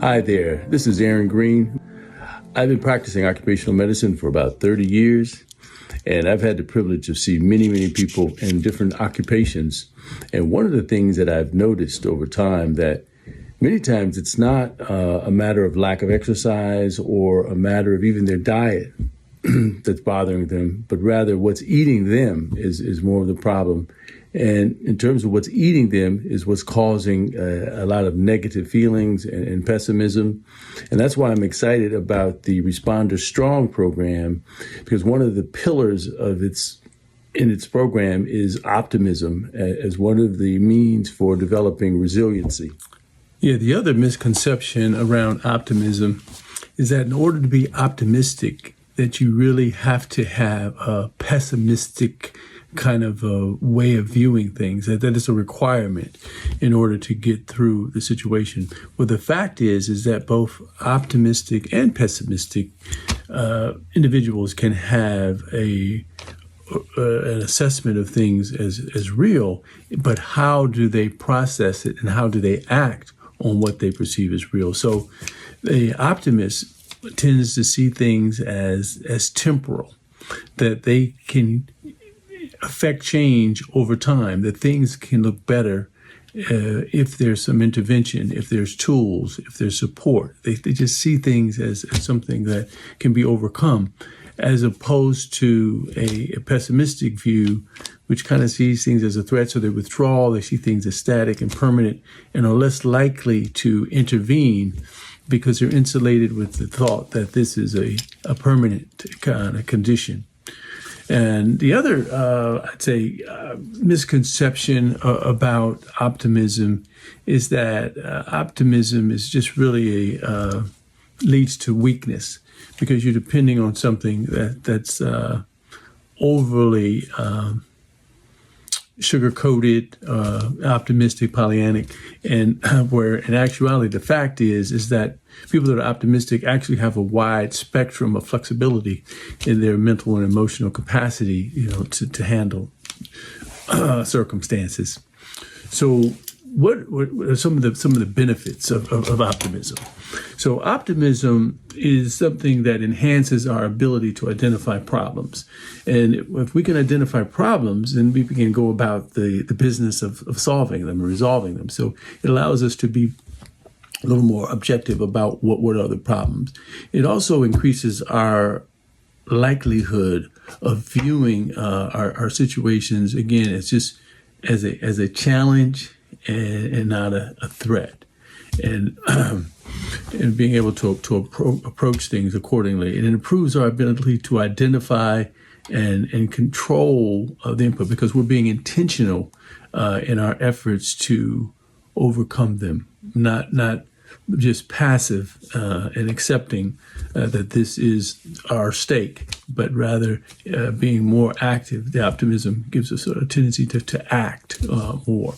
Hi there, this is Aaron Green. I've been practicing occupational medicine for about 30 years, and I've had the privilege of seeing many people in different occupations. And one of the things that I've noticed over time that many times it's not a matter of lack of exercise or a matter of even their diet that's bothering them, but rather what's eating them is more of the problem. And in terms of what's eating them is what's causing a lot of negative feelings and pessimism. And that's why I'm excited about the Responder Strong program, because one of the pillars of its program is optimism as one of the means for developing resiliency. Yeah, the other misconception around optimism is that in order to be optimistic, that you really have to have a pessimistic kind of a way of viewing things, that is a requirement in order to get through the situation. Well, the fact is that both optimistic and pessimistic individuals can have an assessment of things as real, but how do they process it and how do they act on what they perceive as real? So the optimist tends to see things as temporal, that they can affect change over time, that things can look better if there's some intervention, if there's tools, if there's support. They just see things as something that can be overcome, as opposed to a pessimistic view, which kind of sees things as a threat, so they withdraw, they see things as static and permanent, and are less likely to intervene because they're insulated with the thought that this is a permanent kind of condition. And the other, I'd say, misconception about optimism is that optimism is just really leads to weakness, because you're depending on something that's overly sugar-coated, optimistic, Pollyannic, and where in actuality the fact is that people that are optimistic actually have a wide spectrum of flexibility in their mental and emotional capacity, to handle circumstances. So, what are some of the benefits of optimism? So, optimism is something that enhances our ability to identify problems, and if we can identify problems, then we can go about the business of solving them and resolving them. So, it allows us to be a little more objective about what are the problems. It also increases our likelihood of viewing our situations, again, as just as a challenge and not a threat, and being able to approach things accordingly. And it improves our ability to identify and control the input, because we're being intentional in our efforts to overcome them, not just passive and accepting that this is our stake, but rather being more active. The optimism gives us a tendency to act more.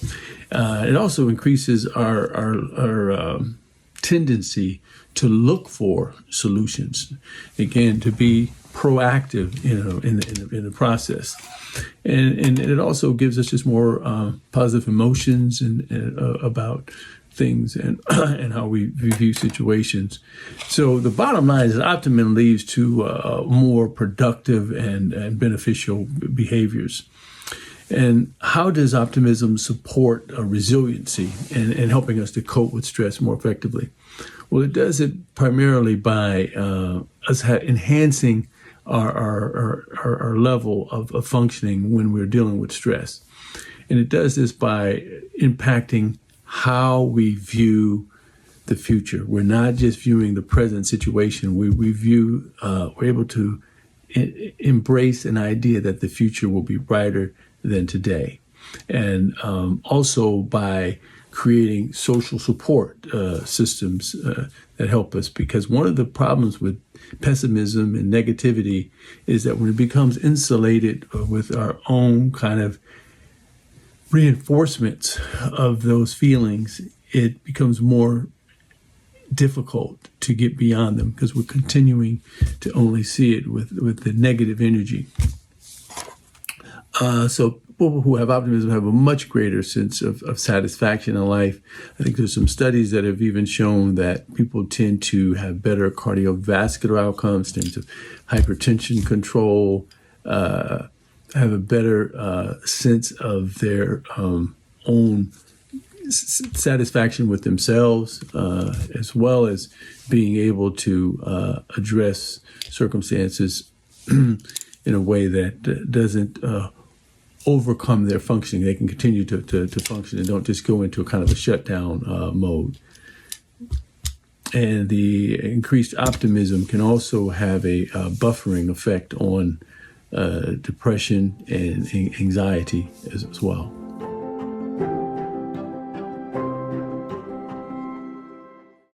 It also increases our tendency to look for solutions. Again, to be proactive, in the process. And it also gives us just more positive emotions and about things and how we view situations. So the bottom line is that optimism leads to more productive and beneficial behaviors. And how does optimism support resiliency and helping us to cope with stress more effectively? Well, it does it primarily by us enhancing our level of functioning when we're dealing with stress. And it does this by impacting how we view the future. We're not just viewing the present situation. We're able to embrace an idea that the future will be brighter than today. And also by creating social support systems that help us, because one of the problems with pessimism and negativity is that when it becomes insulated with our own kind of reinforcements of those feelings, it becomes more difficult to get beyond them, because we're continuing to only see it with the negative energy. So people who have optimism have a much greater sense of satisfaction in life. I think there's some studies that have even shown that people tend to have better cardiovascular outcomes, in terms of hypertension control, have a better sense of their own satisfaction with themselves, as well as being able to address circumstances in a way that doesn't overcome their functioning. They can continue to function and don't just go into a kind of a shutdown mode. And the increased optimism can also have a buffering effect on depression and anxiety as well.